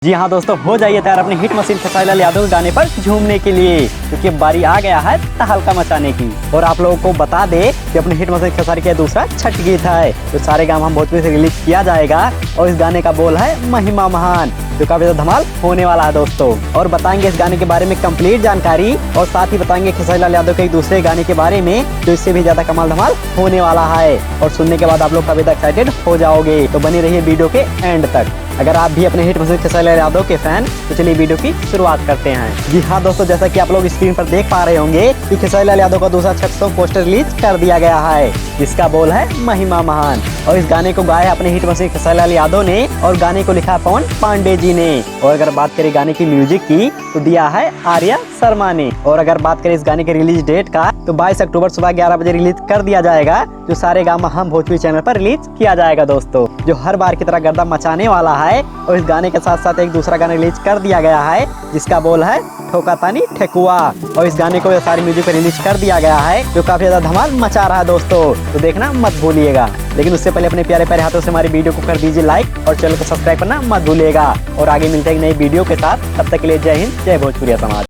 जी हाँ दोस्तों, हो जाइए तैयार अपने हिट मशीन खेसारी लाल यादव के गाने पर झूमने के लिए, क्योंकि बारी आ गया है तहलका मचाने की। और आप लोगों को बता दे कि अपने हिट मशीन खेसारी का दूसरा छठ गीत है तो सारे गाँव हम भोजपुरी से रिलीज किया जाएगा। और इस गाने का बोल है महिमा महान, जो काफी ज्यादा धमाल होने वाला है दोस्तों। और बताएंगे इस गाने के बारे में कंप्लीट जानकारी, और साथ ही बताएंगे खेसारी लाल यादव के एक दूसरे गाने के बारे में जो इससे भी ज्यादा कमाल धमाल होने वाला है। और सुनने के बाद आप लोग काफी एक्साइटेड हो जाओगे, तो बने रहिए वीडियो के एंड तक। अगर आप भी अपने हिट मशीन खेसारी लाल यादव के फैन, तो चलिए वीडियो की शुरुआत करते हैं। जी हाँ दोस्तों, जैसा कि आप लोग स्क्रीन पर देख पा रहे होंगे कि खेसारी लाल यादव का दूसरा छठ सॉन्ग पोस्टर रिलीज कर दिया गया है, जिसका बोल है महिमा महान। और इस गाने को गाया अपने हिट मशीन खेसारी लाल यादव ने, और गाने को लिखा पवन पांडे जी ने। और अगर बात करें गाने की म्यूजिक की, तो दिया है आर्या शर्मा ने। और अगर बात करें इस गाने के रिलीज डेट का, तो 22 अक्टूबर सुबह 11 बजे रिलीज कर दिया जाएगा, जो सारे गामा हम भोजपुरी चैनल पर रिलीज किया जाएगा दोस्तों, जो हर बार की तरह गर्दा मचाने वाला है। और इस गाने के साथ साथ एक दूसरा गाना रिलीज कर दिया गया है, जिसका बोल है ठोका तानी ठेकुआ। और इस गाने को सारी म्यूजिक पर रिलीज कर दिया गया है, जो काफी ज्यादा धमाल मचा रहा है दोस्तों, तो देखना मत भूलिएगा। लेकिन उससे पहले अपने प्यारे प्यारे हाथों से हमारी वीडियो को कर दीजिए लाइक, और चैनल को सब्सक्राइब करना मत भूलिएगा। और आगे मिलते हैं एक नई वीडियो के साथ, तब तक के लिए जय हिंद, जय भोजपुरिया समाज।